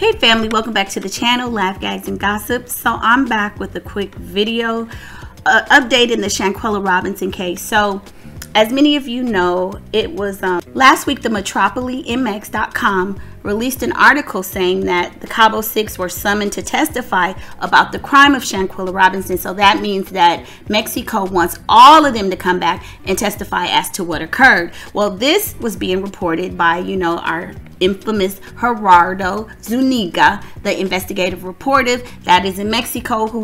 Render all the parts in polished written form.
Hey family, welcome back to the channel, Laugh, Gags, and Gossip. So I'm back with a quick video update in the Shanquella Robinson case. So as many of you know, it was last week the MetropolisMX.com released an article saying that the Cabo Six were summoned to testify about the crime of Shanquella Robinson. So that means that Mexico wants all of them to come back and testify as to what occurred. Well, this was being reported by, you know, our infamous Gerardo Zuniga, the investigative reporter that is in Mexico, who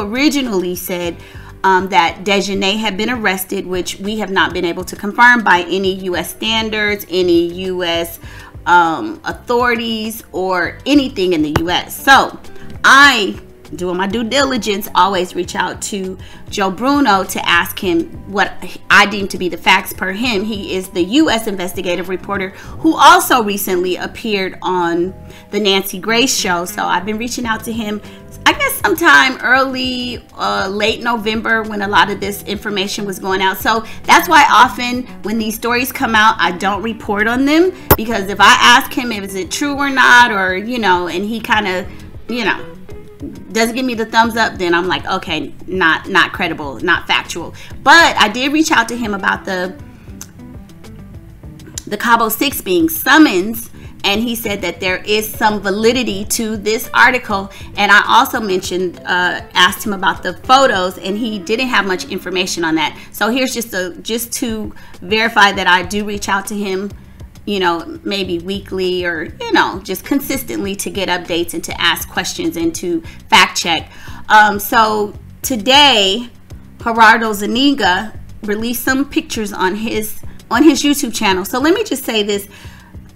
originally said that Dejanay had been arrested, which we have not been able to confirm by any U.S. standards, any U.S. Authorities, or anything in the U.S. So I, doing my due diligence, always reach out to Joe Bruno to ask him what I deem to be the facts per him. He is the U.S. investigative reporter who also recently appeared on the Nancy Grace show. So I've been reaching out to him, I guess sometime early, late November, when a lot of this information was going out. So that's why often when these stories come out, I don't report on them, because if I ask him if is it true or not, or, you know, and he kind of, you know, doesn't give me the thumbs up, then I'm like, okay, not credible, not factual. But I did reach out to him about the Cabo Six being summoned, and he said that there is some validity to this article. And I also mentioned, asked him about the photos, and he didn't have much information on that. So here's just to verify that I do reach out to him, you know, maybe weekly, or, you know, just consistently, to get updates and to ask questions and to fact check. So today, Gerardo Zuniga released some pictures on his YouTube channel. So let me just say this.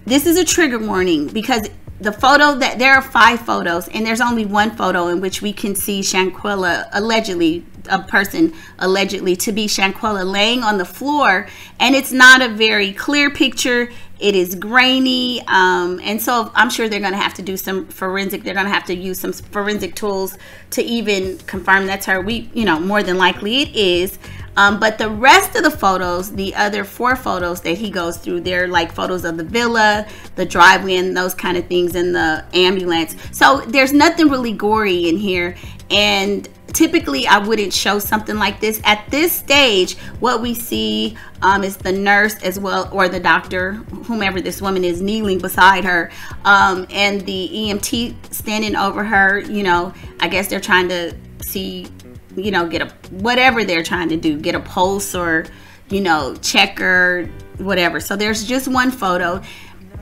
This is a trigger warning, because the photo that there are 5 photos, and there's only one photo in which we can see Shanquella, allegedly, a person allegedly to be Shanquella, laying on the floor, and it's not a very clear picture. It is grainy, and so I'm sure they're going to have to do some forensic. They're going to have to use some forensic tools to even confirm that's her. You know, more than likely it is. But the rest of the photos, the other 4 photos that he goes through, they're like photos of the villa, the driveway, and those kind of things, in the ambulance. So there's nothing really gory in here. And typically I wouldn't show something like this. At this stage, what we see is the nurse as well, or the doctor, whomever this woman is, kneeling beside her, and the EMT standing over her. You know, I guess they're trying to see, you know, get a, whatever they're trying to do, get a pulse, or, you know, check her, whatever. So there's just one photo.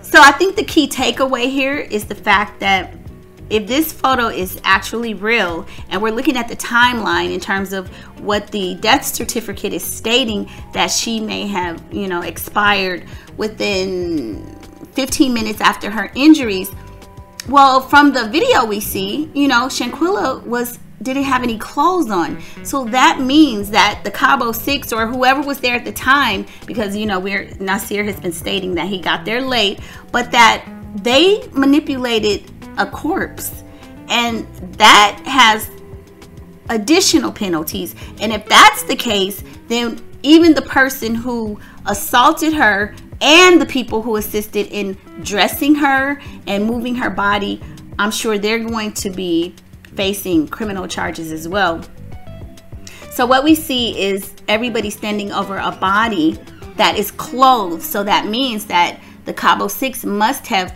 So I think the key takeaway here is the fact that if this photo is actually real, and we're looking at the timeline in terms of what the death certificate is stating, that she may have, you know, expired within 15 minutes after her injuries. Well, from the video we see, you know, Shanquella didn't have any clothes on. So that means that the Cabo Six, or whoever was there at the time, because, you know, Nasir has been stating that he got there late, but that they manipulated a corpse, and that has additional penalties. And if that's the case, then even the person who assaulted her and the people who assisted in dressing her and moving her body, I'm sure they're going to be facing criminal charges as well. So what we see is everybody standing over a body that is clothed. So that means that the Cabo Six must have,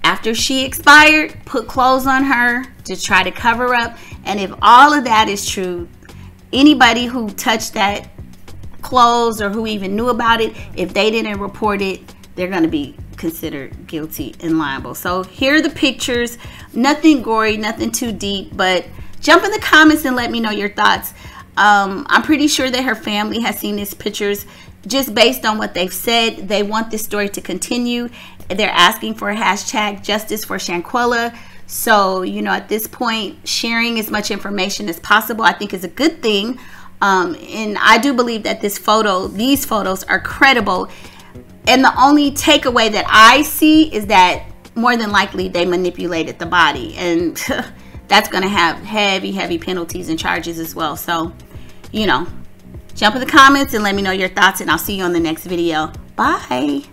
after she expired, put clothes on her to try to cover up. And if all of that is true, anybody who touched that clothes, or who even knew about it, if they didn't report it, they're going to be considered guilty and liable. So here are the pictures. Nothing gory, nothing too deep, but jump in the comments and let me know your thoughts. I'm pretty sure that her family has seen these pictures. Just based on what they've said, they want this story to continue. They're asking for a hashtag justice for Shanquella. So, you know, at this point, sharing as much information as possible, I think, is a good thing. And I do believe that these photos are credible. And the only takeaway that I see is that more than likely they manipulated the body, and that's going to have heavy penalties and charges as well. So, you know, jump in the comments and let me know your thoughts, and I'll see you on the next video. Bye.